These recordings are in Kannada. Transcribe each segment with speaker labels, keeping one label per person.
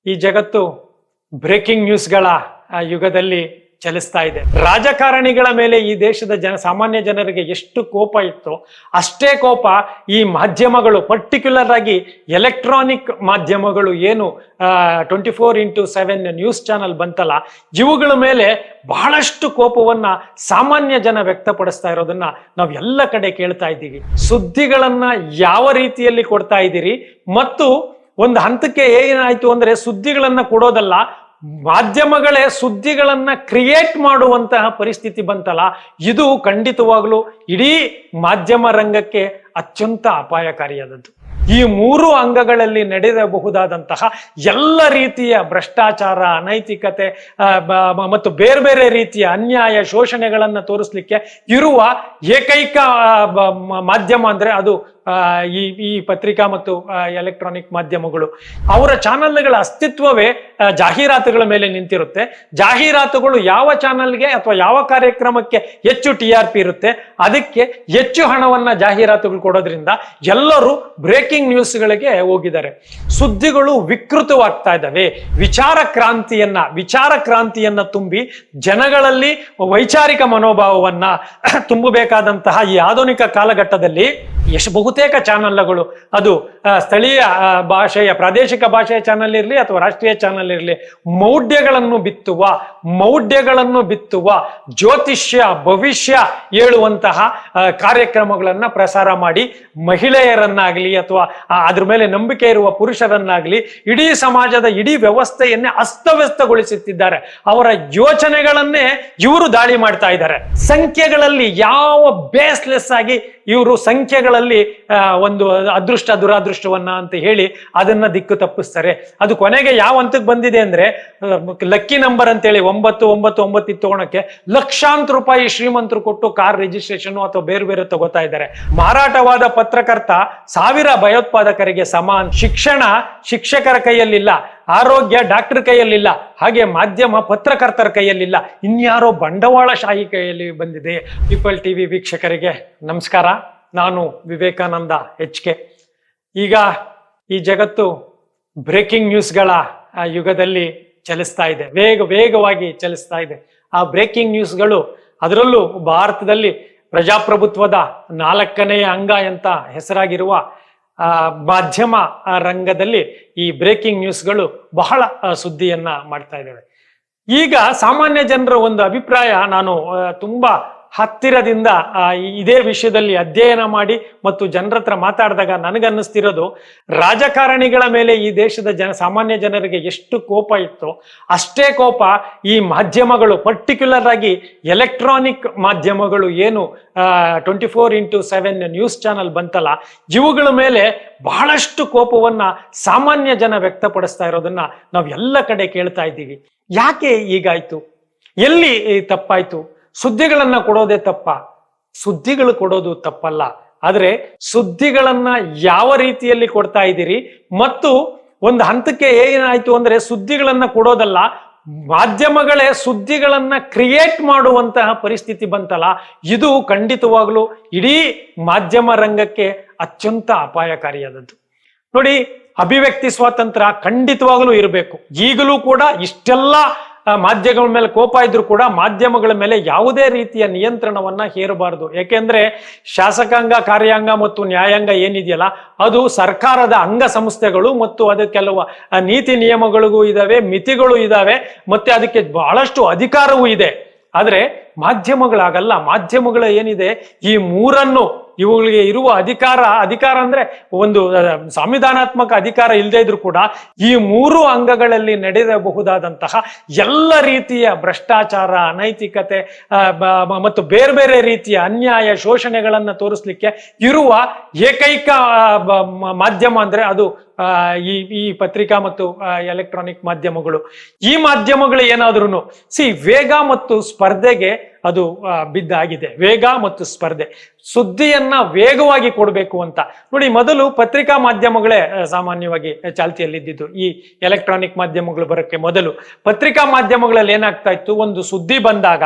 Speaker 1: ಈ ಜಗತ್ತು ಬ್ರೇಕಿಂಗ್ ನ್ಯೂಸ್ಗಳ ಯುಗದಲ್ಲಿ ಚಲಿಸ್ತಾ ಇದೆ. ರಾಜಕಾರಣಿಗಳ ಮೇಲೆ ಈ ದೇಶದ ಸಾಮಾನ್ಯ ಜನರಿಗೆ ಎಷ್ಟು ಕೋಪ ಇತ್ತು, ಅಷ್ಟೇ ಕೋಪ ಈ ಮಾಧ್ಯಮಗಳು, ಪರ್ಟಿಕ್ಯುಲರ್ ಆಗಿ ಎಲೆಕ್ಟ್ರಾನಿಕ್ ಮಾಧ್ಯಮಗಳು ಏನು 24x7 ನ್ಯೂಸ್ ಚಾನಲ್ ಬಂತಲ್ಲ, ಇವುಗಳ ಮೇಲೆ ಬಹಳಷ್ಟು ಕೋಪವನ್ನ ಸಾಮಾನ್ಯ ಜನ ವ್ಯಕ್ತಪಡಿಸ್ತಾ ಇರೋದನ್ನ ನಾವು ಎಲ್ಲ ಕಡೆ ಕೇಳ್ತಾ ಇದ್ದೀವಿ. ಸುದ್ದಿಗಳನ್ನ ಯಾವ ರೀತಿಯಲ್ಲಿ ಕೊಡ್ತಾ ಇದ್ದೀರಿ, ಮತ್ತು ಒಂದು ಹಂತಕ್ಕೆ ಏನಾಯ್ತು ಅಂದ್ರೆ ಸುದ್ದಿಗಳನ್ನ ಕೊಡೋದಲ್ಲ, ಮಾಧ್ಯಮಗಳೇ ಸುದ್ದಿಗಳನ್ನ ಕ್ರಿಯೇಟ್ ಮಾಡುವಂತಹ ಪರಿಸ್ಥಿತಿ ಬಂತಲ್ಲ, ಇದು ಖಂಡಿತವಾಗ್ಲೂ ಇಡೀ ಮಾಧ್ಯಮ ರಂಗಕ್ಕೆ ಅತ್ಯಂತ ಅಪಾಯಕಾರಿಯಾದದ್ದು. ಈ ಮೂರು ಅಂಗಗಳಲ್ಲಿ ನಡೆಯಬಹುದಾದಂತಹ ಎಲ್ಲ ರೀತಿಯ ಭ್ರಷ್ಟಾಚಾರ, ಅನೈತಿಕತೆ ಮತ್ತು ಬೇರೆ ಬೇರೆ ರೀತಿಯ ಅನ್ಯಾಯ, ಶೋಷಣೆಗಳನ್ನು ತೋರಿಸ್ಲಿಕ್ಕೆ ಇರುವ ಏಕೈಕ ಮಾಧ್ಯಮ ಅಂದ್ರೆ ಅದು ಈ ಪತ್ರಿಕಾ ಮತ್ತು ಎಲೆಕ್ಟ್ರಾನಿಕ್ ಮಾಧ್ಯಮಗಳು. ಅವರ ಚಾನಲ್ಗಳ ಅಸ್ತಿತ್ವವೇ ಜಾಹೀರಾತುಗಳ ಮೇಲೆ ನಿಂತಿರುತ್ತೆ. ಜಾಹೀರಾತುಗಳು ಯಾವ ಚಾನಲ್ಗೆ ಅಥವಾ ಯಾವ ಕಾರ್ಯಕ್ರಮಕ್ಕೆ ಹೆಚ್ಚು TRP ಇರುತ್ತೆ, ಅದಕ್ಕೆ ಹೆಚ್ಚು ಹಣವನ್ನ ಜಾಹೀರಾತುಗಳು ಕೊಡೋದ್ರಿಂದ ಎಲ್ಲರೂ ಬ್ರೇಕಿಂಗ್ ನ್ಯೂಸ್ಗಳಿಗೆ ಹೋಗಿದ್ದಾರೆ. ಸುದ್ದಿಗಳು ವಿಕೃತವಾಗ್ತಾ ಇದ್ದಾವೆ. ವಿಚಾರ ಕ್ರಾಂತಿಯನ್ನ ತುಂಬಿ ಜನಗಳಲ್ಲಿ ವೈಚಾರಿಕ ಮನೋಭಾವವನ್ನ ತುಂಬಬೇಕಾದಂತಹ ಈ ಆಧುನಿಕ ಕಾಲಘಟ್ಟದಲ್ಲಿ ಬಹುತೇಕ ಚಾನಲ್ಗಳು, ಅದು ಸ್ಥಳೀಯ ಭಾಷೆಯ, ಪ್ರಾದೇಶಿಕ ಭಾಷೆಯ ಚಾನಲ್ ಇರಲಿ ಅಥವಾ ರಾಷ್ಟ್ರೀಯ ಚಾನಲ್ ಇರಲಿ, ಮೌಢ್ಯಗಳನ್ನು ಬಿತ್ತುವ ಜ್ಯೋತಿಷ್ಯ, ಭವಿಷ್ಯ ಹೇಳುವಂತಹ ಕಾರ್ಯಕ್ರಮಗಳನ್ನ ಪ್ರಸಾರ ಮಾಡಿ ಮಹಿಳೆಯರನ್ನಾಗಲಿ ಅಥವಾ ಅದ್ರ ಮೇಲೆ ನಂಬಿಕೆ ಇರುವ ಪುರುಷರನ್ನಾಗಲಿ ಇಡೀ ಸಮಾಜದ ಇಡೀ ವ್ಯವಸ್ಥೆಯನ್ನೇ ಅಸ್ತವ್ಯಸ್ತಗೊಳಿಸುತ್ತಿದ್ದಾರೆ. ಅವರ ಯೋಚನೆಗಳನ್ನೇ ಇವರು ದಾಳಿ ಮಾಡ್ತಾ ಇದ್ದಾರೆ. ಸಂಖ್ಯೆಗಳಲ್ಲಿ ಯಾವ ಬೇಸ್ಲೆಸ್ ಆಗಿ ಇವರು ಸಂಖ್ಯೆಗಳಲ್ಲಿ ಒಂದು ಅದೃಷ್ಟ ದುರಾದೃಷ್ಟವನ್ನ ಅಂತ ಹೇಳಿ ಅದನ್ನ ದಿಕ್ಕು ತಪ್ಪಿಸ್ತಾರೆ. ಅದು ಕೊನೆಗೆ ಯಾವ ಹಂತಕ್ಕೆ ಬಂದಿದೆ ಅಂದ್ರೆ, ಲಕ್ಕಿ ನಂಬರ್ ಅಂತೇಳಿ 999 ತಗೊಳಕ್ಕೆ ಲಕ್ಷಾಂತರ ರೂಪಾಯಿ ಶ್ರೀಮಂತರು ಕೊಟ್ಟು ಕಾರ್ ರಿಜಿಸ್ಟ್ರೇಷನ್ ಅಥವಾ ಬೇರೆ ಬೇರೆ ತಗೋತಾ ಇದ್ದಾರೆ. ಮಾರಾಟವಾದ ಪತ್ರಕರ್ತ 1000 ಭಯೋತ್ಪಾದಕರಿಗೆ ಸಮಾನ. ಶಿಕ್ಷಣ ಶಿಕ್ಷಕರ ಕೈಯಲ್ಲಿಲ್ಲ, ಆರೋಗ್ಯ ಡಾಕ್ಟರ್ ಕೈಯಲ್ಲಿಲ್ಲ, ಹಾಗೆ ಮಾಧ್ಯಮ ಪತ್ರಕರ್ತರ ಕೈಯಲ್ಲಿಲ್ಲ, ಇನ್ಯಾರೋ ಬಂಡವಾಳಶಾಹಿ ಕೈಯಲ್ಲಿ ಬಂದಿದೆ. ಪೀಪಲ್ ಟಿವಿ ವೀಕ್ಷಕರಿಗೆ ನಮಸ್ಕಾರ. ನಾನು ವಿವೇಕಾನಂದ HK. ಈಗ ಈ ಜಗತ್ತು ಬ್ರೇಕಿಂಗ್ ನ್ಯೂಸ್ಗಳ ಯುಗದಲ್ಲಿ ಚಲಿಸ್ತಾ ಇದೆ, ವೇಗವಾಗಿ ಚಲಿಸ್ತಾ ಇದೆ. ಆ ಬ್ರೇಕಿಂಗ್ ನ್ಯೂಸ್ಗಳು, ಅದರಲ್ಲೂ ಭಾರತದಲ್ಲಿ ಪ್ರಜಾಪ್ರಭುತ್ವದ 4ನೇ ಅಂಗ ಅಂತ ಹೆಸರಾಗಿರುವ ಮಾಧ್ಯಮ ರಂಗದಲ್ಲಿ ಈ ಬ್ರೇಕಿಂಗ್ ನ್ಯೂಸ್ಗಳು ಬಹಳ ಸುದ್ದಿಯನ್ನ ಮಾಡ್ತಾ ಇದ್ದಾವೆ. ಈಗ ಸಾಮಾನ್ಯ ಜನರ ಒಂದು ಅಭಿಪ್ರಾಯ, ನಾನು ತುಂಬಾ ಹತ್ತಿರದಿಂದ ಇದೇ ವಿಷಯದಲ್ಲಿ ಅಧ್ಯಯನ ಮಾಡಿ ಮತ್ತು ಜನರ ಹತ್ರ ಮಾತಾಡಿದಾಗ ನನಗನ್ನಿಸ್ತಿರೋದು, ರಾಜಕಾರಣಿಗಳ ಮೇಲೆ ಈ ದೇಶದ ಸಾಮಾನ್ಯ ಜನರಿಗೆ ಎಷ್ಟು ಕೋಪ ಇತ್ತು, ಅಷ್ಟೇ ಕೋಪ ಈ ಮಾಧ್ಯಮಗಳು, ಪರ್ಟಿಕ್ಯುಲರ್ ಆಗಿ ಎಲೆಕ್ಟ್ರಾನಿಕ್ ಮಾಧ್ಯಮಗಳು ಏನು 24x7 ನ್ಯೂಸ್ ಚಾನಲ್ ಬಂತಲ್ಲ, ಇವುಗಳ ಮೇಲೆ ಬಹಳಷ್ಟು ಕೋಪವನ್ನ ಸಾಮಾನ್ಯ ಜನ ವ್ಯಕ್ತಪಡಿಸ್ತಾ ಇರೋದನ್ನ ನಾವು ಎಲ್ಲ ಕಡೆ ಕೇಳ್ತಾ ಇದ್ದೀವಿ. ಯಾಕೆ ಹೀಗಾಯ್ತು? ಎಲ್ಲಿ ತಪ್ಪಾಯ್ತು? ಸುದ್ದಿಗಳನ್ನ ಕೊಡೋದೇ ತಪ್ಪ? ಸುದ್ದಿಗಳು ಕೊಡೋದು ತಪ್ಪಲ್ಲ, ಆದ್ರೆ ಸುದ್ದಿಗಳನ್ನ ಯಾವ ರೀತಿಯಲ್ಲಿ ಕೊಡ್ತಾ ಇದ್ದೀರಿ, ಮತ್ತು ಒಂದು ಹಂತಕ್ಕೆ ಏನಾಯ್ತು ಅಂದ್ರೆ ಸುದ್ದಿಗಳನ್ನ ಕೊಡೋದಲ್ಲ, ಮಾಧ್ಯಮಗಳೇ ಸುದ್ದಿಗಳನ್ನ ಕ್ರಿಯೇಟ್ ಮಾಡುವಂತಹ ಪರಿಸ್ಥಿತಿ ಬಂತಲ್ಲ, ಇದು ಖಂಡಿತವಾಗ್ಲೂ ಇಡೀ ಮಾಧ್ಯಮ ರಂಗಕ್ಕೆ ಅತ್ಯಂತ ಅಪಾಯಕಾರಿಯಾದದ್ದು. ನೋಡಿ, ಅಭಿವ್ಯಕ್ತಿ ಸ್ವಾತಂತ್ರ್ಯ ಖಂಡಿತವಾಗ್ಲೂ ಇರಬೇಕು. ಈಗಲೂ ಕೂಡ ಇಷ್ಟೆಲ್ಲ ಮಾಧ್ಯಮಗಳ ಮೇಲೆ ಕೋಪ ಇದ್ರೂ ಕೂಡ ಮಾಧ್ಯಮಗಳ ಮೇಲೆ ಯಾವುದೇ ರೀತಿಯ ನಿಯಂತ್ರಣವನ್ನ ಹೇರಬಾರದು. ಯಾಕೆಂದ್ರೆ ಶಾಸಕಾಂಗ, ಕಾರ್ಯಾಂಗ ಮತ್ತು ನ್ಯಾಯಾಂಗ ಏನಿದೆಯಲ್ಲ, ಅದು ಸರ್ಕಾರದ ಅಂಗ ಸಂಸ್ಥೆಗಳು ಮತ್ತು ಅದು ಕೆಲವು ನೀತಿ ನಿಯಮಗಳಿಗೂ ಇದಾವೆ, ಮಿತಿಗಳು ಇದಾವೆ, ಮತ್ತೆ ಅದಕ್ಕೆ ಬಹಳಷ್ಟು ಅಧಿಕಾರವೂ ಇದೆ. ಆದ್ರೆ ಮಾಧ್ಯಮಗಳಾಗಲ್ಲ. ಮಾಧ್ಯಮಗಳ ಏನಿದೆ, ಈ ಮೂರನ್ನು, ಇವುಗಳಿಗೆ ಇರುವ ಅಧಿಕಾರ ಅಂದ್ರೆ ಒಂದು ಸಂವಿಧಾನಾತ್ಮಕ ಅಧಿಕಾರ ಇಲ್ಲದೆ ಇದ್ರೂ ಕೂಡ ಈ ಮೂರು ಅಂಗಗಳಲ್ಲಿ ನಡೆಯಬಹುದಾದಂತಹ ಎಲ್ಲ ರೀತಿಯ ಭ್ರಷ್ಟಾಚಾರ, ಅನೈತಿಕತೆ ಮತ್ತು ಬೇರೆ ಬೇರೆ ರೀತಿಯ ಅನ್ಯಾಯ, ಶೋಷಣೆಗಳನ್ನ ತೋರಿಸ್ಲಿಕ್ಕೆ ಇರುವ ಏಕೈಕ ಮಾಧ್ಯಮ ಅಂದ್ರೆ ಅದು ಈ ಪತ್ರಿಕಾ ಮತ್ತು ಎಲೆಕ್ಟ್ರಾನಿಕ್ ಮಾಧ್ಯಮಗಳು. ಈ ಮಾಧ್ಯಮಗಳು ಏನಾದ್ರೂ ವೇಗ ಮತ್ತು ಸ್ಪರ್ಧೆಗೆ ಅದು ಬಿದ್ದಾಗಿದೆ. ವೇಗ ಮತ್ತು ಸ್ಪರ್ಧೆ, ಸುದ್ದಿಯನ್ನ ವೇಗವಾಗಿ ಕೊಡಬೇಕು ಅಂತ ನೋಡಿ. ಮೊದಲು ಪತ್ರಿಕಾ ಮಾಧ್ಯಮಗಳೇ ಸಾಮಾನ್ಯವಾಗಿ ಚಾಲ್ತಿಯಲ್ಲಿದ್ದು. ಈ ಎಲೆಕ್ಟ್ರಾನಿಕ್ ಮಾಧ್ಯಮಗಳು ಬರೋಕ್ಕೆ ಮೊದಲು ಪತ್ರಿಕಾ ಮಾಧ್ಯಮಗಳಲ್ಲಿ ಏನಾಗ್ತಾ ಇತ್ತು, ಒಂದು ಸುದ್ದಿ ಬಂದಾಗ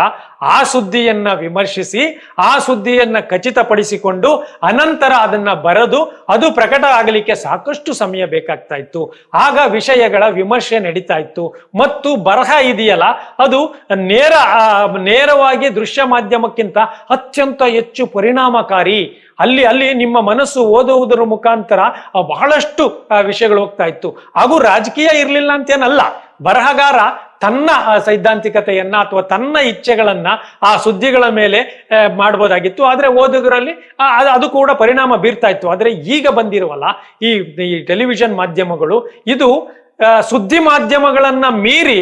Speaker 1: ಆ ಸುದ್ದಿಯನ್ನ ವಿಮರ್ಶಿಸಿ ಆ ಸುದ್ದಿಯನ್ನ ಖಚಿತಪಡಿಸಿಕೊಂಡು ಅನಂತರ ಅದನ್ನ ಬರೆದು ಅದು ಪ್ರಕಟ ಆಗಲಿಕ್ಕೆ ಸಾಕಷ್ಟು ಸಮಯ ಬೇಕಾಗ್ತಾ ಇತ್ತು. ಆಗ ವಿಷಯಗಳ ವಿಮರ್ಶೆ ನಡೀತಾ ಇತ್ತು. ಮತ್ತು ಬರಹ ಇದೆಯಲ್ಲ, ಅದು ನೇರವಾಗಿ ದೃಶ್ಯ ಮಾಧ್ಯಮಕ್ಕಿಂತ ಅತ್ಯಂತ ಹೆಚ್ಚು ಪರಿಣಾಮಕಾರಿ. ಅಲ್ಲಿ ನಿಮ್ಮ ಮನಸ್ಸು ಓದುವುದರ ಮುಖಾಂತರ ಬಹಳಷ್ಟು ವಿಷಯಗಳು ಹೋಗ್ತಾ ಇತ್ತು. ಹಾಗೂ ರಾಜಕೀಯ ಇರಲಿಲ್ಲ ಅಂತೇನಲ್ಲ, ಬರಹಗಾರ ತನ್ನ ಸೈದ್ಧಾಂತಿಕತೆಯನ್ನ ಅಥವಾ ತನ್ನ ಇಚ್ಛೆಗಳನ್ನ ಆ ಸುದ್ದಿಗಳ ಮೇಲೆ ಮಾಡ್ಬೋದಾಗಿತ್ತು. ಆದ್ರೆ ಓದುಗರಲ್ಲಿ ಅದು ಕೂಡ ಪರಿಣಾಮ ಬೀರ್ತಾ ಇತ್ತು. ಆದ್ರೆ ಈಗ ಬಂದಿರುವಲ್ಲ ಈ ಟೆಲಿವಿಷನ್ ಮಾಧ್ಯಮಗಳು, ಇದು ಸುದ್ದಿ ಮಾಧ್ಯಮಗಳನ್ನ ಮೀರಿ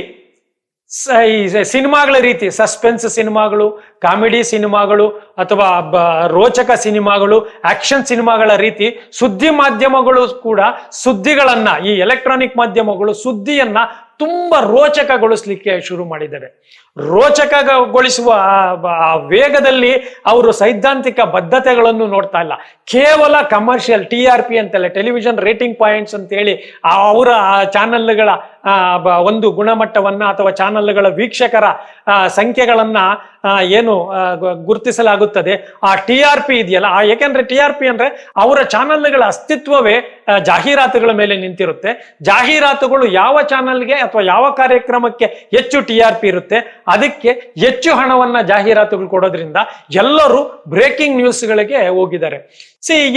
Speaker 1: ಈ ಸಿನಿಮಾಗಳ ರೀತಿ ಸಸ್ಪೆನ್ಸ್ ಸಿನಿಮಾಗಳು, ಕಾಮಿಡಿ ಸಿನಿಮಾಗಳು ಅಥವಾ ರೋಚಕ ಸಿನಿಮಾಗಳು, ಆಕ್ಷನ್ ಸಿನಿಮಾಗಳ ರೀತಿ ಸುದ್ದಿ ಮಾಧ್ಯಮಗಳು ಕೂಡ ಸುದ್ದಿಗಳನ್ನ, ಈ ಎಲೆಕ್ಟ್ರಾನಿಕ್ ಮಾಧ್ಯಮಗಳು ಸುದ್ದಿಯನ್ನ ತುಂಬಾ ರೋಚಕಗೊಳಿಸ್ಲಿಕ್ಕೆ ಶುರು ಮಾಡಿದ್ದಾರೆ. ರೋಚಕಗೊಳಿಸುವ ಆ ವೇಗದಲ್ಲಿ ಅವರು ಸೈದ್ಧಾಂತಿಕ ಬದ್ಧತೆಗಳನ್ನು ನೋಡ್ತಾ ಇಲ್ಲ. ಕೇವಲ ಕಮರ್ಷಿಯಲ್ TRP ಅಂತಲ್ಲ, ಟೆಲಿವಿಷನ್ ರೇಟಿಂಗ್ ಪಾಯಿಂಟ್ಸ್ ಅಂತ ಹೇಳಿ ಅವರ ಚಾನಲ್ಗಳ ಒಂದು ಗುಣಮಟ್ಟವನ್ನ ಅಥವಾ ಚಾನಲ್ಗಳ ವೀಕ್ಷಕರ ಸಂಖ್ಯೆಗಳನ್ನ ಏನು ಗುರುತಿಸಲಾಗುತ್ತದೆ, ಆ TRP ಇದೆಯಲ್ಲ, ಯಾಕೆಂದ್ರೆ TRP ಅಂದ್ರೆ ಅವರ ಚಾನಲ್ಗಳ ಅಸ್ತಿತ್ವವೇ ಜಾಹೀರಾತುಗಳ ಮೇಲೆ ನಿಂತಿರುತ್ತೆ. ಜಾಹೀರಾತುಗಳು ಯಾವ ಚಾನಲ್ಗೆ ಅಥವಾ ಯಾವ ಕಾರ್ಯಕ್ರಮಕ್ಕೆ ಹೆಚ್ಚು TRP ಇರುತ್ತೆ, ಅದಕ್ಕೆ ಹೆಚ್ಚು ಹಣವನ್ನ ಜಾಹೀರಾತುಗಳು ಕೊಡೋದ್ರಿಂದ ಎಲ್ಲರೂ ಬ್ರೇಕಿಂಗ್ ನ್ಯೂಸ್ಗಳಿಗೆ ಹೋಗಿದ್ದಾರೆ.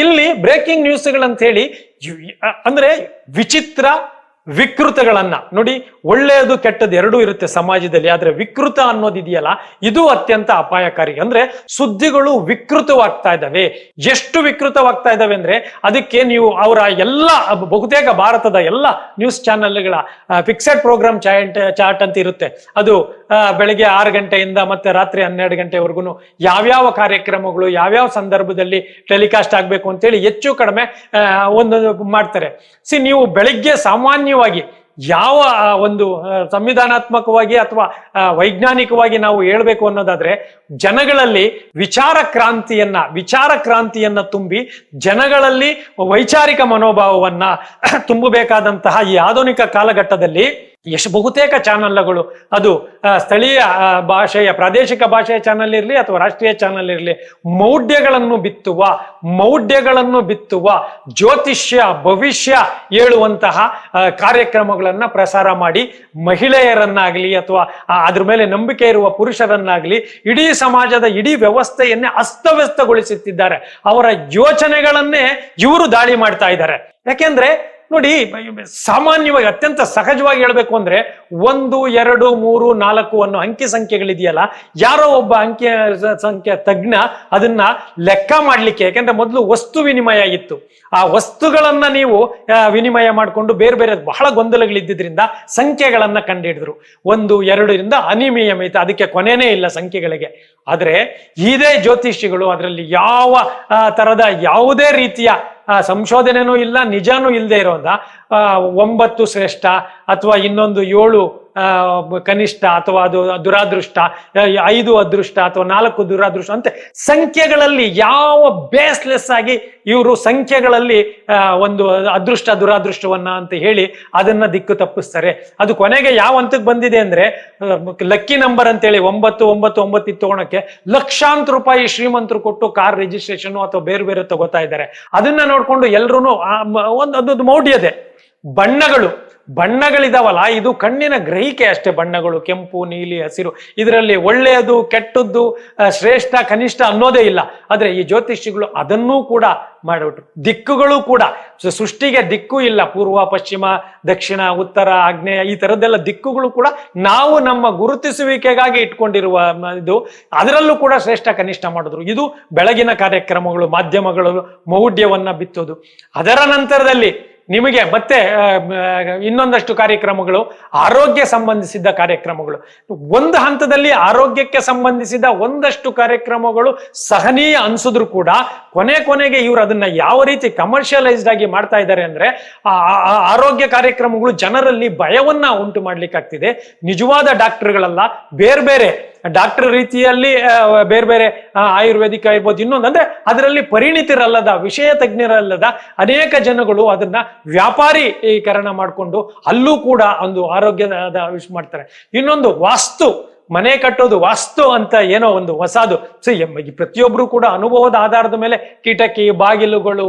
Speaker 1: ಇಲ್ಲಿ ಬ್ರೇಕಿಂಗ್ ನ್ಯೂಸ್ಗಳಂತ ಹೇಳಿ ಅಂದ್ರೆ ವಿಚಿತ್ರ ವಿಕೃತಗಳನ್ನ ನೋಡಿ. ಒಳ್ಳೆಯದು ಕೆಟ್ಟದ್ದು ಎರಡೂ ಇರುತ್ತೆ ಸಮಾಜದಲ್ಲಿ, ಆದ್ರೆ ವಿಕೃತ ಅನ್ನೋದಿದೆಯಲ್ಲ, ಇದು ಅತ್ಯಂತ ಅಪಾಯಕಾರಿ. ಅಂದ್ರೆ ಸುದ್ದಿಗಳು ವಿಕೃತವಾಗ್ತಾ ಇದ್ದಾವೆ. ಎಷ್ಟು ವಿಕೃತವಾಗ್ತಾ ಇದ್ದಾವೆ ಅಂದ್ರೆ ಅದಕ್ಕೆ ನೀವು ಅವರ ಎಲ್ಲ ಬಹುತೇಕ ಭಾರತದ ಎಲ್ಲ ನ್ಯೂಸ್ ಚಾನೆಲ್ಗಳ ಫಿಕ್ಸೆಡ್ ಪ್ರೋಗ್ರಾಮ್ ಚಾರ್ಟ್ ಅಂತ ಇರುತ್ತೆ. ಅದು ಬೆಳಿಗ್ಗೆ 6 ಗಂಟೆಯಿಂದ ಮತ್ತೆ ರಾತ್ರಿ 12 ಗಂಟೆವರೆಗೂ ಯಾವ್ಯಾವ ಕಾರ್ಯಕ್ರಮಗಳು ಯಾವ್ಯಾವ ಸಂದರ್ಭದಲ್ಲಿ ಟೆಲಿಕಾಸ್ಟ್ ಆಗ್ಬೇಕು ಅಂತೇಳಿ ಹೆಚ್ಚು ಕಡಿಮೆ ಒಂದೊಂದು ಮಾಡ್ತಾರೆ. ನೀವು ಬೆಳಿಗ್ಗೆ ಸಾಮಾನ್ಯವಾಗಿ ಯಾವ ಒಂದು ಸಂವಿಧಾನಾತ್ಮಕವಾಗಿ ಅಥವಾ ವೈಜ್ಞಾನಿಕವಾಗಿ ನಾವು ಹೇಳ್ಬೇಕು ಅನ್ನೋದಾದ್ರೆ, ಜನಗಳಲ್ಲಿ ವಿಚಾರ ಕ್ರಾಂತಿಯನ್ನ ತುಂಬಿ ಜನಗಳಲ್ಲಿ ವೈಚಾರಿಕ ಮನೋಭಾವವನ್ನ ತುಂಬಬೇಕಾದಂತಹ ಈ ಆಧುನಿಕ ಕಾಲಘಟ್ಟದಲ್ಲಿ ಬಹುತೇಕ ಚಾನಲ್ಗಳು, ಅದು ಸ್ಥಳೀಯ ಭಾಷೆಯ ಪ್ರಾದೇಶಿಕ ಭಾಷೆಯ ಚಾನಲ್ ಇರಲಿ ಅಥವಾ ರಾಷ್ಟ್ರೀಯ ಚಾನಲ್ ಇರಲಿ, ಮೌಢ್ಯಗಳನ್ನು ಬಿತ್ತುವ ಜ್ಯೋತಿಷ್ಯ ಭವಿಷ್ಯ ಹೇಳುವಂತಹ ಕಾರ್ಯಕ್ರಮಗಳನ್ನ ಪ್ರಸಾರ ಮಾಡಿ ಮಹಿಳೆಯರನ್ನಾಗ್ಲಿ ಅಥವಾ ಅದ್ರ ಮೇಲೆ ನಂಬಿಕೆ ಇರುವ ಪುರುಷರನ್ನಾಗ್ಲಿ ಇಡೀ ಸಮಾಜದ ಇಡೀ ವ್ಯವಸ್ಥೆಯನ್ನೇ ಅಸ್ತವ್ಯಸ್ತಗೊಳಿಸುತ್ತಿದ್ದಾರೆ. ಅವರ ಯೋಚನೆಗಳನ್ನೇ ಇವರು ದಾಳಿ ಮಾಡ್ತಾ ಇದ್ದಾರೆ. ಯಾಕೆಂದ್ರೆ ನೋಡಿ, ಸಾಮಾನ್ಯವಾಗಿ ಅತ್ಯಂತ ಸಹಜವಾಗಿ ಹೇಳ್ಬೇಕು ಅಂದ್ರೆ 1, 2, 3, 4 ಅನ್ನೋ ಅಂಕಿ ಸಂಖ್ಯೆಗಳಿದೆಯಲ್ಲ, ಯಾರೋ ಒಬ್ಬ ಅಂಕಿ ಸಂಖ್ಯೆ ತಜ್ಞ ಅದನ್ನ ಲೆಕ್ಕ ಮಾಡ್ಲಿಕ್ಕೆ, ಯಾಕೆಂದ್ರೆ ಮೊದಲು ವಸ್ತು ವಿನಿಮಯ ಇತ್ತು, ಆ ವಸ್ತುಗಳನ್ನ ನೀವು ವಿನಿಮಯ ಮಾಡಿಕೊಂಡು ಬೇರೆ ಬೇರೆ ಬಹಳ ಗೊಂದಲಗಳಿದ್ದಿದ್ರಿಂದ ಸಂಖ್ಯೆಗಳನ್ನ ಕಂಡುಹಿಡಿದ್ರು. 1, 2ರಿಂದ ಅನಿಯಮಿತ, ಅದಕ್ಕೆ ಕೊನೆನೇ ಇಲ್ಲ ಸಂಖ್ಯೆಗಳಿಗೆ. ಆದ್ರೆ ಇದೇ ಜ್ಯೋತಿಷಿಗಳು ಅದರಲ್ಲಿ ಯಾವ ತರದ ಯಾವುದೇ ರೀತಿಯ ಸಂಶೋಧನೆನೂ ಇಲ್ಲ, ನಿಜಾನೂ ಇಲ್ಲದೆ ಇರೋದ 9 ಶ್ರೇಷ್ಠ ಅಥವಾ ಇನ್ನೊಂದು 7 ಕನಿಷ್ಠ ಅಥವಾ ಅದು ದುರಾದೃಷ್ಟ, 5 ಅದೃಷ್ಟ ಅಥವಾ 4 ದುರಾದೃಷ್ಟ ಅಂತ ಸಂಖ್ಯೆಗಳಲ್ಲಿ ಯಾವ ಬೇಸ್ಲೆಸ್ ಆಗಿ ಇವರು ಸಂಖ್ಯೆಗಳಲ್ಲಿ ಒಂದು ಅದೃಷ್ಟ ದುರಾದೃಷ್ಟವನ್ನ ಅಂತ ಹೇಳಿ ಅದನ್ನ ದಿಕ್ಕು ತಪ್ಪಿಸ್ತಾರೆ. ಅದು ಕೊನೆಗೆ ಯಾವ ಹಂತಕ್ಕೆ ಬಂದಿದೆ ಅಂದ್ರೆ, ಲಕ್ಕಿ ನಂಬರ್ ಅಂತೇಳಿ 999 ತಗೊಳಕ್ಕೆ ಲಕ್ಷಾಂತರ ರೂಪಾಯಿ ಶ್ರೀಮಂತರು ಕೊಟ್ಟು ಕಾರ್ ರಿಜಿಸ್ಟ್ರೇಷನ್ ಅಥವಾ ಬೇರೆ ಬೇರೆ ತಗೋತಾ ಇದ್ದಾರೆ. ಅದನ್ನ ನೋಡ್ಕೊಂಡು ಎಲ್ರು ಒಂದು ಮೌಢ್ಯತೆ. ಬಣ್ಣಗಳಿದಾವಲ್ಲ, ಇದು ಕಣ್ಣಿನ ಗ್ರಹಿಕೆ ಅಷ್ಟೇ. ಬಣ್ಣಗಳು ಕೆಂಪು, ನೀಲಿ, ಹಸಿರು, ಇದರಲ್ಲಿ ಒಳ್ಳೆಯದು ಕೆಟ್ಟದ್ದು ಶ್ರೇಷ್ಠ ಕನಿಷ್ಠ ಅನ್ನೋದೇ ಇಲ್ಲ. ಆದ್ರೆ ಈ ಜ್ಯೋತಿಷಿಗಳು ಅದನ್ನೂ ಕೂಡ ಮಾಡಿಬಿಟ್ರು. ದಿಕ್ಕುಗಳು ಕೂಡ, ಸೃಷ್ಟಿಗೆ ದಿಕ್ಕು ಇಲ್ಲ, ಪೂರ್ವ ಪಶ್ಚಿಮ ದಕ್ಷಿಣ ಉತ್ತರ ಆಗ್ನೇಯ ಈ ತರದ್ದೆಲ್ಲ ದಿಕ್ಕುಗಳು ಕೂಡ ನಾವು ನಮ್ಮ ಗುರುತಿಸುವಿಕೆಗಾಗಿ ಇಟ್ಕೊಂಡಿರುವ ಇದು, ಅದರಲ್ಲೂ ಕೂಡ ಶ್ರೇಷ್ಠ ಕನಿಷ್ಠ ಮಾಡಿದ್ರು. ಇದು ಬೆಳಗಿನ ಕಾರ್ಯಕ್ರಮಗಳು, ಮಾಧ್ಯಮಗಳು ಮೌಢ್ಯವನ್ನ ಬಿತ್ತೋದು. ಅದರ ನಂತರದಲ್ಲಿ ನಿಮಗೆ ಮತ್ತೆ ಇನ್ನೊಂದಷ್ಟು ಕಾರ್ಯಕ್ರಮಗಳು ಆರೋಗ್ಯ ಸಂಬಂಧಿಸಿದ ಕಾರ್ಯಕ್ರಮಗಳು. ಒಂದು ಹಂತದಲ್ಲಿ ಆರೋಗ್ಯಕ್ಕೆ ಸಂಬಂಧಿಸಿದ ಒಂದಷ್ಟು ಕಾರ್ಯಕ್ರಮಗಳು ಸಹನೀಯ ಅನ್ಸಿದ್ರು ಕೂಡ ಕೊನೆಗೆ ಇವರು ಅದನ್ನ ಯಾವ ರೀತಿ ಕಮರ್ಷಿಯಲೈಸ್ಡ್ ಆಗಿ ಮಾಡ್ತಾ ಇದ್ದಾರೆ ಅಂದ್ರೆ, ಆರೋಗ್ಯ ಕಾರ್ಯಕ್ರಮಗಳು ಜನರಲ್ಲಿ ಭಯವನ್ನ ಉಂಟು ಮಾಡ್ಲಿಕ್ಕಾಗ್ತಿದೆ. ನಿಜವಾದ ಡಾಕ್ಟರ್ಗಳಲ್ಲ, ಬೇರೆ ಬೇರೆ ಡಾಕ್ಟರ್ ರೀತಿಯಲ್ಲಿ ಬೇರೆ ಬೇರೆ ಆಯುರ್ವೇದಿಕ್ ಇರ್ಬೋದು, ಇನ್ನೊಂದು ಅಂದ್ರೆ ಅದರಲ್ಲಿ ಪರಿಣಿತರಲ್ಲದ, ವಿಷಯ ತಜ್ಞರಲ್ಲದ ಅನೇಕ ಜನಗಳು ಅದನ್ನ ವ್ಯಾಪಾರೀಕರಣ ಮಾಡಿಕೊಂಡು ಅಲ್ಲೂ ಕೂಡ ಒಂದು ಆರೋಗ್ಯದ ವಿಷಯ ಮಾಡ್ತಾರೆ. ಇನ್ನೊಂದು ವಾಸ್ತು, ಮನೆ ಕಟ್ಟೋದು ವಾಸ್ತು ಅಂತ ಏನೋ ಒಂದು ಹೊಸದು. ಪ್ರತಿಯೊಬ್ರು ಕೂಡ ಅನುಭವದ ಆಧಾರದ ಮೇಲೆ ಕಿಟಕಿ, ಬಾಗಿಲುಗಳು,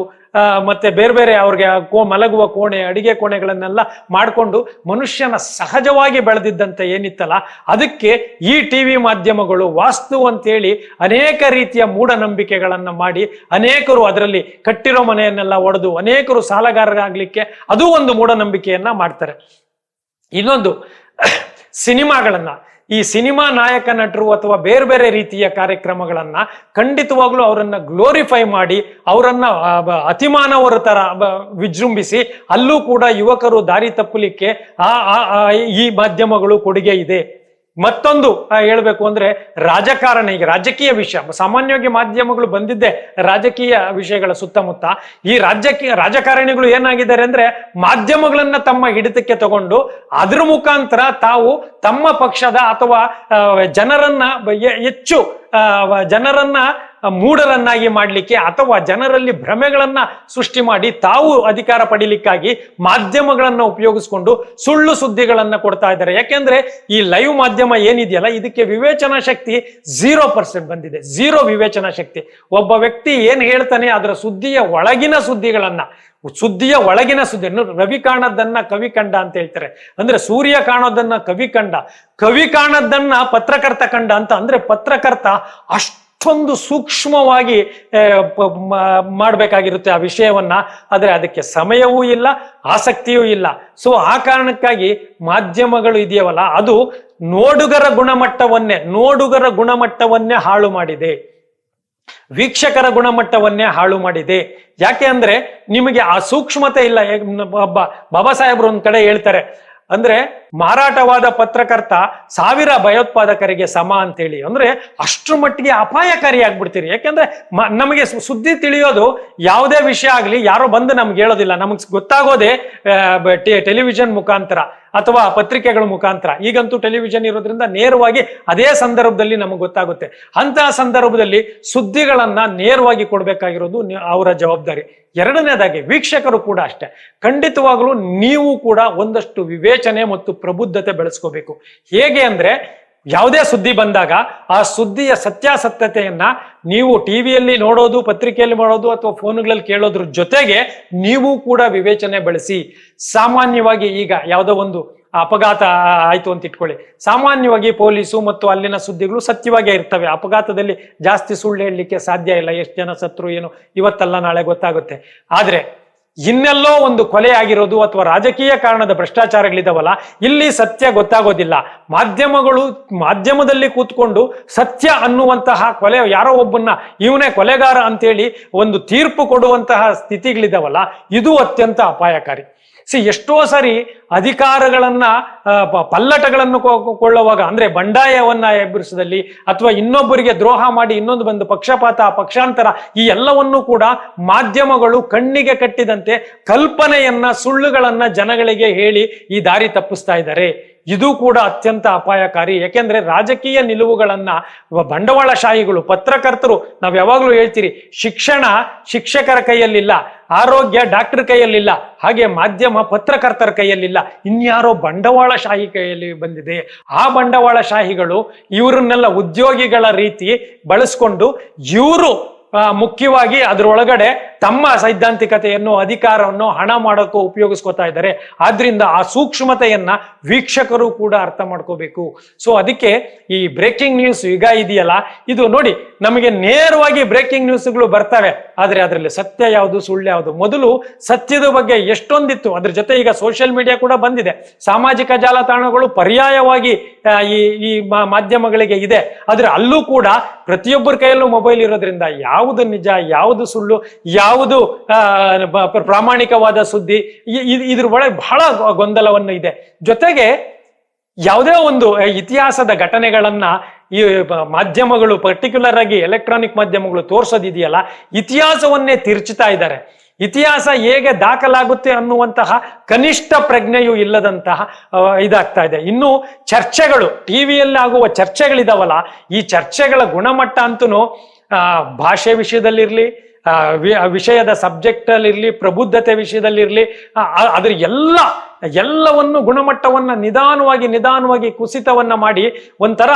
Speaker 1: ಮತ್ತೆ ಬೇರೆ ಬೇರೆ ಅವ್ರಿಗೆ ಮಲಗುವ ಕೋಣೆ, ಅಡಿಗೆ ಕೋಣೆಗಳನ್ನೆಲ್ಲ ಮಾಡಿಕೊಂಡು ಮನುಷ್ಯನ ಸಹಜವಾಗಿ ಬೆಳೆದಿದ್ದಂತ ಏನಿತ್ತಲ್ಲ ಅದಕ್ಕೆ ಈ ಟಿವಿ ಮಾಧ್ಯಮಗಳು ವಾಸ್ತು ಅಂತೇಳಿ ಅನೇಕ ರೀತಿಯ ಮೂಢನಂಬಿಕೆಗಳನ್ನ ಮಾಡಿ ಅನೇಕರು ಅದರಲ್ಲಿ ಕಟ್ಟಿರೋ ಮನೆಯನ್ನೆಲ್ಲ ಒಡೆದು ಅನೇಕರು ಸಾಲಗಾರರಾಗ್ಲಿಕ್ಕೆ ಅದು ಒಂದು ಮೂಢನಂಬಿಕೆಯನ್ನ ಮಾಡ್ತಾರೆ. ಇನ್ನೊಂದು ಸಿನಿಮಾಗಳನ್ನ, ಈ ಸಿನಿಮಾ ನಾಯಕ ನಟರು ಅಥವಾ ಬೇರೆ ಬೇರೆ ರೀತಿಯ ಕಾರ್ಯಕ್ರಮಗಳನ್ನ ಖಂಡಿತವಾಗ್ಲೂ ಅವರನ್ನ ಗ್ಲೋರಿಫೈ ಮಾಡಿ ಅವರನ್ನ ಅತಿಮಾನವರ ತರ ವಿಜೃಂಭಿಸಿ ಅಲ್ಲೂ ಕೂಡ ಯುವಕರು ದಾರಿ ತಪ್ಪಲಿಕ್ಕೆ ಈ ಮಾಧ್ಯಮಗಳು ಕೊಡುಗೆ ಇದೆ. ಮತ್ತೊಂದು ಹೇಳ್ಬೇಕು ಅಂದ್ರೆ ರಾಜಕಾರಣ, ಈಗ ರಾಜಕೀಯ ವಿಷಯ, ಸಾಮಾನ್ಯವಾಗಿ ಮಾಧ್ಯಮಗಳು ಬಂದಿದ್ದೆ ರಾಜಕೀಯ ವಿಷಯಗಳ ಸುತ್ತಮುತ್ತ. ಈ ರಾಜಕಾರಣಿಗಳು ಏನಾಗಿದ್ದಾರೆ ಅಂದ್ರೆ ಮಾಧ್ಯಮಗಳನ್ನ ತಮ್ಮ ಹಿಡಿತಕ್ಕೆ ತಗೊಂಡು ಅದ್ರ ಮುಖಾಂತರ ತಾವು ತಮ್ಮ ಪಕ್ಷದ ಅಥವಾ ಜನರನ್ನ ಹೆಚ್ಚು ಜನರನ್ನ ಮೂಢರನ್ನಾಗಿ ಮಾಡ್ಲಿಕ್ಕೆ ಅಥವಾ ಜನರಲ್ಲಿ ಭ್ರಮೆಗಳನ್ನ ಸೃಷ್ಟಿ ಮಾಡಿ ತಾವು ಅಧಿಕಾರ ಪಡಿಲಿಕ್ಕಾಗಿ ಮಾಧ್ಯಮಗಳನ್ನ ಉಪಯೋಗಿಸ್ಕೊಂಡು ಸುಳ್ಳು ಸುದ್ದಿಗಳನ್ನ ಕೊಡ್ತಾ ಇದ್ದಾರೆ. ಯಾಕೆಂದ್ರೆ ಈ ಲೈವ್ ಮಾಧ್ಯಮ ಏನಿದೆಯಲ್ಲ ಇದಕ್ಕೆ ವಿವೇಚನಾ ಶಕ್ತಿ 0% ಬಂದಿದೆ. 0 ವಿವೇಚನಾ ಶಕ್ತಿ. ಒಬ್ಬ ವ್ಯಕ್ತಿ ಏನ್ ಹೇಳ್ತಾನೆ ಅದರ ಸುದ್ದಿಯ ಒಳಗಿನ ಸುದ್ದಿಗಳನ್ನ, ಸುದ್ದಿಯ ಒಳಗಿನ ಸುದ್ದಿಯನ್ನು, ರವಿ ಕಾಣದನ್ನ ಕವಿ ಕಂಡ ಅಂತ ಹೇಳ್ತಾರೆ. ಅಂದ್ರೆ ಸೂರ್ಯ ಕಾಣೋದನ್ನ ಕವಿ ಕಂಡ, ಕವಿ ಕಾಣದನ್ನ ಪತ್ರಕರ್ತ ಕಂಡ ಅಂತ. ಅಂದ್ರೆ ಪತ್ರಕರ್ತ ಅಷ್ಟೊಂದು ಸೂಕ್ಷ್ಮವಾಗಿ ಮಾಡ್ಬೇಕಾಗಿರುತ್ತೆ ಆ ವಿಷಯವನ್ನ. ಆದ್ರೆ ಅದಕ್ಕೆ ಸಮಯವೂ ಇಲ್ಲ, ಆಸಕ್ತಿಯೂ ಇಲ್ಲ. ಸೊ ಆ ಕಾರಣಕ್ಕಾಗಿ ಮಾಧ್ಯಮಗಳು ಇದೆಯವಲ್ಲ ಅದು ನೋಡುಗರ ಗುಣಮಟ್ಟವನ್ನೇ ಹಾಳು ಮಾಡಿದೆ, ವೀಕ್ಷಕರ ಗುಣಮಟ್ಟವನ್ನೇ ಹಾಳು ಮಾಡಿದೆ. ಯಾಕೆ ಅಂದ್ರೆ ನಿಮಗೆ ಆ ಸೂಕ್ಷ್ಮತೆ ಇಲ್ಲ. ಬಾಬಾ ಸಾಹೇಬ್ರು ಒಂದ್ ಕಡೆ ಹೇಳ್ತಾರೆ, ಅಂದ್ರೆ ಮಾರಾಟವಾದ ಪತ್ರಕರ್ತ 1000 ಭಯೋತ್ಪಾದಕರಿಗೆ ಸಮ ಅಂತೇಳಿ. ಅಂದ್ರೆ ಅಷ್ಟ್ರ ಮಟ್ಟಿಗೆ ಅಪಾಯಕಾರಿ ಆಗ್ಬಿಡ್ತೀರಿ. ಯಾಕೆಂದ್ರೆ ನಮಗೆ ಸುದ್ದಿ ತಿಳಿಯೋದು ಯಾವುದೇ ವಿಷಯ ಆಗ್ಲಿ ಯಾರೋ ಬಂದು ನಮ್ಗೆ ಹೇಳೋದಿಲ್ಲ, ನಮಗ್ ಗೊತ್ತಾಗೋದೇ ಟೆಲಿವಿಷನ್ ಮುಖಾಂತರ ಅಥವಾ ಪತ್ರಿಕೆಗಳ ಮುಖಾಂತರ. ಈಗಂತೂ ಟೆಲಿವಿಷನ್ ಇರೋದ್ರಿಂದ ನೇರವಾಗಿ ಅದೇ ಸಂದರ್ಭದಲ್ಲಿ ನಮಗೆ ಗೊತ್ತಾಗುತ್ತೆ. ಅಂತಹ ಸಂದರ್ಭದಲ್ಲಿ ಸುದ್ದಿಗಳನ್ನ ನೇರವಾಗಿ ಕೊಡ್ಬೇಕಾಗಿರೋದು ಅವರ ಜವಾಬ್ದಾರಿ. ಎರಡನೇದಾಗಿ ವೀಕ್ಷಕರು ಕೂಡ ಅಷ್ಟೇ. ಖಂಡಿತವಾಗ್ಲೂ ನೀವು ಕೂಡ ಒಂದಷ್ಟು ವಿವೇಚನೆ ಮತ್ತು ಪ್ರಬುದ್ಧತೆ ಬೆಳೆಸ್ಕೋಬೇಕು. ಹೇಗೆ ಅಂದ್ರೆ ಯಾವುದೇ ಸುದ್ದಿ ಬಂದಾಗ ಆ ಸುದ್ದಿಯ ಸತ್ಯಾಸತ್ಯತೆಯನ್ನ ನೀವು ಟಿವಿಯಲ್ಲಿ ನೋಡೋದು, ಪತ್ರಿಕೆಯಲ್ಲಿ ಮಾಡೋದು ಅಥವಾ ಫೋನ್ಗಳಲ್ಲಿ ಕೇಳೋದ್ರ ಜೊತೆಗೆ ನೀವು ಕೂಡ ವಿವೇಚನೆ ಬೆಳೆಸಿ. ಸಾಮಾನ್ಯವಾಗಿ ಈಗ ಯಾವುದೋ ಒಂದು ಅಪಘಾತ ಆಯ್ತು ಅಂತ ಇಟ್ಕೊಳ್ಳಿ, ಸಾಮಾನ್ಯವಾಗಿ ಪೊಲೀಸು ಮತ್ತು ಅಲ್ಲಿನ ಸುದ್ದಿಗಳು ಸತ್ಯವಾಗೇ ಇರ್ತವೆ. ಅಪಘಾತದಲ್ಲಿ ಜಾಸ್ತಿ ಸುಳ್ಳು ಹೇಳಲಿಕ್ಕೆ ಸಾಧ್ಯ ಇಲ್ಲ. ಎಷ್ಟು ಜನ ಸತ್ರು ಏನು ಇವತ್ತಲ್ಲ ನಾಳೆ ಗೊತ್ತಾಗುತ್ತೆ. ಆದ್ರೆ ಇನ್ನೆಲ್ಲೋ ಒಂದು ಕೊಲೆ ಆಗಿರೋದು ಅಥವಾ ರಾಜಕೀಯ ಕಾರಣದ ಭ್ರಷ್ಟಾಚಾರಗಳಿದಾವಲ್ಲ, ಇಲ್ಲಿ ಸತ್ಯ ಗೊತ್ತಾಗೋದಿಲ್ಲ. ಮಾಧ್ಯಮದಲ್ಲಿ ಕೂತ್ಕೊಂಡು ಸತ್ಯ ಅನ್ನುವಂತಹ ಕೊಲೆ ಯಾರೋ ಒಬ್ಬನ್ನ ಇವನೇ ಕೊಲೆಗಾರ ಅಂತೇಳಿ ಒಂದು ತೀರ್ಪು ಕೊಡುವಂತಹ ಸ್ಥಿತಿಗಳಿದಾವಲ್ಲ, ಇದು ಅತ್ಯಂತ ಅಪಾಯಕಾರಿ. ಎಷ್ಟೋ ಸರಿ ಅಧಿಕಾರಗಳನ್ನ ಪಲ್ಲಟಗಳನ್ನು ಕೊಳ್ಳುವಾಗ ಅಂದ್ರೆ ಬಂಡಾಯವನ್ನ ಎಬ್ಬರಿಸದಲ್ಲಿ ಅಥವಾ ಇನ್ನೊಬ್ಬರಿಗೆ ದ್ರೋಹ ಮಾಡಿ ಇನ್ನೊಂದು ಬಂದು ಪಕ್ಷಪಾತ, ಪಕ್ಷಾಂತರ, ಈ ಎಲ್ಲವನ್ನೂ ಕೂಡ ಮಾಧ್ಯಮಗಳು ಕಣ್ಣಿಗೆ ಕಟ್ಟಿದಂತೆ ಕಲ್ಪನೆಯನ್ನ, ಸುಳ್ಳುಗಳನ್ನ ಜನಗಳಿಗೆ ಹೇಳಿ ಈ ದಾರಿ ತಪ್ಪಿಸ್ತಾ ಇದ್ದಾರೆ. ಇದು ಕೂಡ ಅತ್ಯಂತ ಅಪಾಯಕಾರಿ. ಯಾಕೆಂದ್ರೆ ರಾಜಕೀಯ ನಿಲುವುಗಳನ್ನ ಬಂಡವಾಳಶಾಹಿಗಳು, ಪತ್ರಕರ್ತರು, ನಾವ್ ಯಾವಾಗ್ಲೂ ಹೇಳ್ತೀರಿ, ಶಿಕ್ಷಣ ಶಿಕ್ಷಕರ ಕೈಯಲ್ಲಿಲ್ಲ, ಆರೋಗ್ಯ ಡಾಕ್ಟರ್ ಕೈಯಲ್ಲಿಲ್ಲ, ಹಾಗೆ ಮಾಧ್ಯಮ ಪತ್ರಕರ್ತರ ಕೈಯಲ್ಲಿಲ್ಲ, ಇನ್ಯಾರೋ ಬಂಡವಾಳಶಾಹಿ ಕೈಯಲ್ಲಿ ಬಂದಿದೆ. ಆ ಬಂಡವಾಳಶಾಹಿಗಳು ಇವರನ್ನೆಲ್ಲ ಉದ್ಯೋಗಿಗಳ ರೀತಿ ಬಳಸ್ಕೊಂಡು ಇವರು ಮುಖ್ಯವಾಗಿ ಅದರೊಳಗಡೆ ತಮ್ಮ ಸೈದ್ಧಾಂತಿಕತೆಯನ್ನು, ಅಧಿಕಾರವನ್ನು ಹಣ ಮಾಡೋಕ್ಕೂ ಉಪಯೋಗಿಸ್ಕೊತಾ ಇದ್ದಾರೆ. ಆದ್ರಿಂದ ಆ ಸೂಕ್ಷ್ಮತೆಯನ್ನ ವೀಕ್ಷಕರು ಕೂಡ ಅರ್ಥ ಮಾಡ್ಕೋಬೇಕು. ಸೊ ಅದಕ್ಕೆ ಈ ಬ್ರೇಕಿಂಗ್ ನ್ಯೂಸ್ ಈಗ ಇದೆಯಲ್ಲ, ಇದು ನೋಡಿ, ನಮಗೆ ನೇರವಾಗಿ ಬ್ರೇಕಿಂಗ್ ನ್ಯೂಸ್ಗಳು ಬರ್ತವೆ, ಆದ್ರೆ ಅದರಲ್ಲಿ ಸತ್ಯ ಯಾವುದು, ಸುಳ್ಳು ಯಾವುದು. ಮೊದಲು ಸತ್ಯದ ಬಗ್ಗೆ ಎಷ್ಟೊಂದಿತ್ತು, ಅದ್ರ ಜೊತೆ ಈಗ ಸೋಷಿಯಲ್ ಮೀಡಿಯಾ ಕೂಡ ಬಂದಿದೆ. ಸಾಮಾಜಿಕ ಜಾಲತಾಣಗಳು ಪರ್ಯಾಯವಾಗಿ ಈ ಮಾಧ್ಯಮಗಳಿಗೆ ಇದೆ. ಆದ್ರೆ ಅಲ್ಲೂ ಕೂಡ ಪ್ರತಿಯೊಬ್ಬರ ಕೈಯಲ್ಲೂ ಮೊಬೈಲ್ ಇರೋದ್ರಿಂದ ಯಾವುದು ನಿಜ, ಯಾವುದು ಸುಳ್ಳು, ಯಾವುದು ಪ್ರಾಮಾಣಿಕವಾದ ಸುದ್ದಿ, ಇದ್ರ ಒಳಗೆ ಬಹಳ ಗೊಂದಲವನ್ನು ಇದೆ. ಜೊತೆಗೆ ಯಾವುದೇ ಒಂದು ಇತಿಹಾಸದ ಘಟನೆಗಳನ್ನ ಈ ಮಾಧ್ಯಮಗಳು, ಪರ್ಟಿಕ್ಯುಲರ್ ಆಗಿ ಎಲೆಕ್ಟ್ರಾನಿಕ್ ಮಾಧ್ಯಮಗಳು ತೋರ್ಸೋದಿದೆಯಲ್ಲ, ಇತಿಹಾಸವನ್ನೇ ತಿರ್ಚುತ್ತಾ ಇದ್ದಾರೆ. ಇತಿಹಾಸ ಹೇಗೆ ದಾಖಲಾಗುತ್ತೆ ಅನ್ನುವಂತಹ ಕನಿಷ್ಠ ಪ್ರಜ್ಞೆಯೂ ಇಲ್ಲದಂತಹ ಇದಾಗ್ತಾ ಇದೆ. ಇನ್ನು ಚರ್ಚೆಗಳು, ಟಿವಿಯಲ್ಲಿ ಆಗುವ ಚರ್ಚೆಗಳಿದಾವಲ್ಲ, ಈ ಚರ್ಚೆಗಳ ಗುಣಮಟ್ಟ ಅಂತೂ ಭಾಷೆ ವಿಷಯದಲ್ಲಿರ್ಲಿ, ವಿಷಯದ ಸಬ್ಜೆಕ್ಟ್ ಅಲ್ಲಿ ಇರ್ಲಿ, ಪ್ರಬುದ್ಧತೆ ವಿಷಯದಲ್ಲಿರ್ಲಿ, ಅದ್ರ ಎಲ್ಲವನ್ನು ಗುಣಮಟ್ಟವನ್ನ ನಿಧಾನವಾಗಿ ಕುಸಿತವನ್ನ ಮಾಡಿ ಒಂಥರ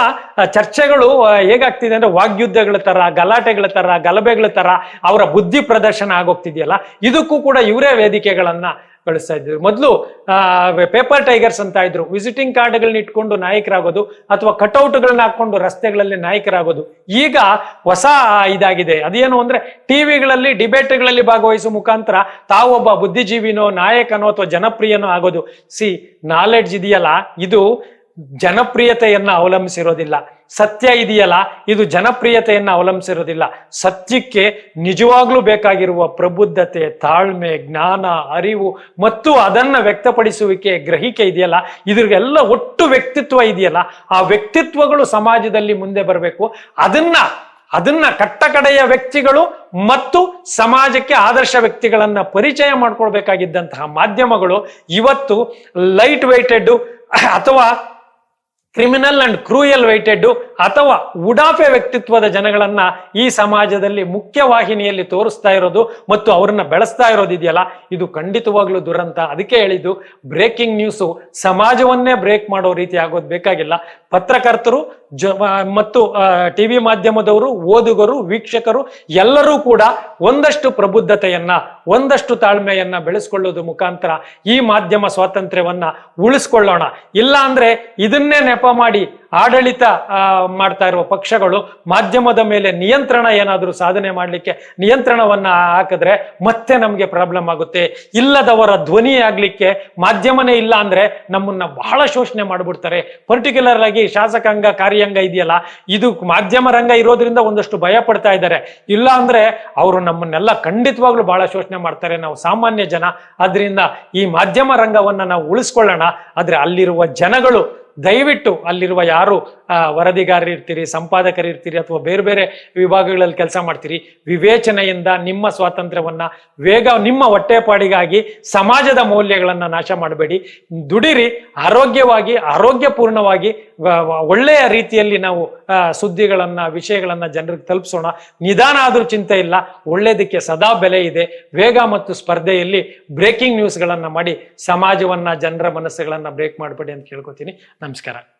Speaker 1: ಚರ್ಚೆಗಳು ಹೇಗಾಗ್ತಿದೆ ಅಂದ್ರೆ ವಾಗ್ಯುದ್ಧಗಳ ತರ, ಗಲಾಟೆಗಳ ತರ, ಗಲಭೆಗಳ ತರ ಅವರ ಬುದ್ಧಿ ಪ್ರದರ್ಶನ ಆಗೋಗ್ತಿದೆಯಲ್ಲ, ಇದಕ್ಕೂ ಕೂಡ ಇವರೇ ವೇದಿಕೆಗಳನ್ನ ಕಳಿಸ್ತಾ ಇದ್ರು. ಮೊದಲು ಪೇಪರ್ ಟೈಗರ್ಸ್ ಅಂತ ಇದ್ರು, ವಿಸಿಟಿಂಗ್ ಕಾರ್ಡ್ಗಳನ್ನ ಇಟ್ಕೊಂಡು ನಾಯಕರಾಗೋದು ಅಥವಾ ಕಟೌಟ್ಗಳನ್ನ ಹಾಕೊಂಡು ರಸ್ತೆಗಳಲ್ಲಿ ನಾಯಕರಾಗೋದು. ಈಗ ಹೊಸ ಇದಾಗಿದೆ, ಅದೇನು ಅಂದ್ರೆ ಟಿವಿಗಳಲ್ಲಿ ಡಿಬೇಟ್ಗಳಲ್ಲಿ ಭಾಗವಹಿಸುವ ಮುಖಾಂತರ ತಾವೊಬ್ಬ ಬುದ್ಧಿಜೀವಿನೋ ನಾಯಕನೋ ಅಥವಾ ಜನಪ್ರಿಯನೋ ಆಗೋದು. ನಾಲೆಡ್ಜ್ ಇದೆಯಲ್ಲ, ಇದು ಜನಪ್ರಿಯತೆಯನ್ನ ಅವಲಂಬಿಸಿರೋದಿಲ್ಲ. ಸತ್ಯ ಇದೆಯಲ್ಲ, ಇದು ಜನಪ್ರಿಯತೆಯನ್ನ ಅವಲಂಬಿಸಿರೋದಿಲ್ಲ. ಸತ್ಯಕ್ಕೆ ನಿಜವಾಗ್ಲೂ ಬೇಕಾಗಿರುವ ಪ್ರಬುದ್ಧತೆ, ತಾಳ್ಮೆ, ಜ್ಞಾನ, ಅರಿವು ಮತ್ತು ಅದನ್ನ ವ್ಯಕ್ತಪಡಿಸುವಿಕೆ, ಗ್ರಹಿಕೆ ಇದೆಯಲ್ಲ, ಇದ್ರಿಗೆಲ್ಲ ಒಟ್ಟು ವ್ಯಕ್ತಿತ್ವ ಇದೆಯಲ್ಲ, ಆ ವ್ಯಕ್ತಿತ್ವಗಳು ಸಮಾಜದಲ್ಲಿ ಮುಂದೆ ಬರಬೇಕು. ಅದನ್ನ ಕಟ್ಟಕಡೆಯ ವ್ಯಕ್ತಿಗಳು ಮತ್ತು ಸಮಾಜಕ್ಕೆ ಆದರ್ಶ ವ್ಯಕ್ತಿಗಳನ್ನ ಪರಿಚಯ ಮಾಡ್ಕೊಳ್ಬೇಕಾಗಿದ್ದಂತಹ ಮಾಧ್ಯಮಗಳು ಇವತ್ತು ಲೈಟ್ ವೆಯ್ಟೆಡ್ ಅಥವಾ ಕ್ರಿಮಿನಲ್ ಅಂಡ್ ಕ್ರೂಯಲ್ ವೆಯ್ಟೆಡ್ ಅಥವಾ ಉಡಾಫೆ ವ್ಯಕ್ತಿತ್ವದ ಜನಗಳನ್ನ ಈ ಸಮಾಜದಲ್ಲಿ ಮುಖ್ಯವಾಹಿನಿಯಲ್ಲಿ ತೋರಿಸ್ತಾ ಇರೋದು ಮತ್ತು ಅವರನ್ನ ಬೆಳೆಸ್ತಾ ಇರೋದಿದೆಯಲ್ಲ, ಇದು ಖಂಡಿತವಾಗ್ಲೂ ದುರಂತ. ಅದಕ್ಕೆ ಹೇಳಿದ್ದು, ಬ್ರೇಕಿಂಗ್ ನ್ಯೂಸು ಸಮಾಜವನ್ನೇ ಬ್ರೇಕ್ ಮಾಡೋ ರೀತಿ ಆಗೋದು ಬೇಕಾಗಿಲ್ಲ. ಪತ್ರಕರ್ತರು ಮತ್ತು ಟಿವಿ ಮಾಧ್ಯಮದವರು, ಓದುಗರು, ವೀಕ್ಷಕರು ಎಲ್ಲರೂ ಕೂಡ ಒಂದಷ್ಟು ಪ್ರಬುದ್ಧತೆಯನ್ನ, ಒಂದಷ್ಟು ತಾಳ್ಮೆಯನ್ನ ಬೆಳೆಸ್ಕೊಳ್ಳೋದು ಮುಖಾಂತರ ಈ ಮಾಧ್ಯಮ ಸ್ವಾತಂತ್ರ್ಯವನ್ನ ಉಳಿಸ್ಕೊಳ್ಳೋಣ. ಇಲ್ಲ ಅಂದ್ರೆ ಇದನ್ನೇ ನೆಪ ಮಾಡಿ ಆಡಳಿತ ಮಾಡ್ತಾ ಇರುವ ಪಕ್ಷಗಳು ಮಾಧ್ಯಮದ ಮೇಲೆ ನಿಯಂತ್ರಣ ಏನಾದರೂ ಸಾಧನೆ ಮಾಡಲಿಕ್ಕೆ ನಿಯಂತ್ರಣವನ್ನ ಹಾಕಿದ್ರೆ ಮತ್ತೆ ನಮ್ಗೆ ಪ್ರಾಬ್ಲಮ್ ಆಗುತ್ತೆ. ಇಲ್ಲದವರ ಧ್ವನಿ ಆಗ್ಲಿಕ್ಕೆ ಮಾಧ್ಯಮನೇ ಇಲ್ಲ ಅಂದ್ರೆ ನಮ್ಮನ್ನ ಬಹಳ ಶೋಷಣೆ ಮಾಡ್ಬಿಡ್ತಾರೆ. ಪರ್ಟಿಕ್ಯುಲರ್ ಆಗಿ ಶಾಸಕಾಂಗ, ಕಾರ್ಯಾಂಗ ಇದೆಯಲ್ಲ, ಇದು ಮಾಧ್ಯಮ ರಂಗ ಇರೋದ್ರಿಂದ ಒಂದಷ್ಟು ಭಯ ಪಡ್ತಾ ಇದ್ದಾರೆ. ಇಲ್ಲ ಅಂದ್ರೆ ಅವರು ನಮ್ಮನ್ನೆಲ್ಲ ಖಂಡಿತವಾಗ್ಲೂ ಬಹಳ ಶೋಷಣೆ ಮಾಡ್ತಾರೆ, ನಾವು ಸಾಮಾನ್ಯ ಜನ. ಆದ್ರಿಂದ ಈ ಮಾಧ್ಯಮ ರಂಗವನ್ನ ನಾವು ಉಳಿಸ್ಕೊಳ್ಳೋಣ. ಆದ್ರೆ ಅಲ್ಲಿರುವ ಜನಗಳು ದಯವಿಟ್ಟು, ಅಲ್ಲಿರುವ ಯಾರು ವರದಿಗಾರರಿರ್ತೀರಿ, ಸಂಪಾದಕರಿರ್ತೀರಿ ಅಥವಾ ಬೇರೆ ಬೇರೆ ವಿಭಾಗಗಳಲ್ಲಿ ಕೆಲಸ ಮಾಡ್ತೀರಿ, ವಿವೇಚನೆಯಿಂದ ನಿಮ್ಮ ಸ್ವಾತಂತ್ರ್ಯವನ್ನ ನಿಮ್ಮ ಹೊಟ್ಟೆಪಾಡಿಗಾಗಿ ಸಮಾಜದ ಮೌಲ್ಯಗಳನ್ನ ನಾಶ ಮಾಡಬೇಡಿ. ದುಡಿರಿ, ಆರೋಗ್ಯವಾಗಿ, ಆರೋಗ್ಯಪೂರ್ಣವಾಗಿ, ಒಳ್ಳೆಯ ರೀತಿಯಲ್ಲಿ ನಾವು ಸುದ್ದಿಗಳನ್ನ, ವಿಷಯಗಳನ್ನ ಜನರಿಗೆ ತಲುಪಿಸೋಣ. ನಿಧಾನ ಆದ್ರೂ ಚಿಂತೆ ಇಲ್ಲ, ಒಳ್ಳೇದಕ್ಕೆ ಸದಾ ಬೆಲೆ ಇದೆ. ವೇಗ ಮತ್ತು ಸ್ಪರ್ಧೆಯಲ್ಲಿ ಬ್ರೇಕಿಂಗ್ ನ್ಯೂಸ್ಗಳನ್ನ ಮಾಡಿ ಸಮಾಜವನ್ನ, ಜನರ ಮನಸ್ಸುಗಳನ್ನ ಬ್ರೇಕ್ ಮಾಡಬೇಡಿ ಅಂತ ಕೇಳ್ಕೊತೀನಿ. ನಮಸ್ಕಾರ.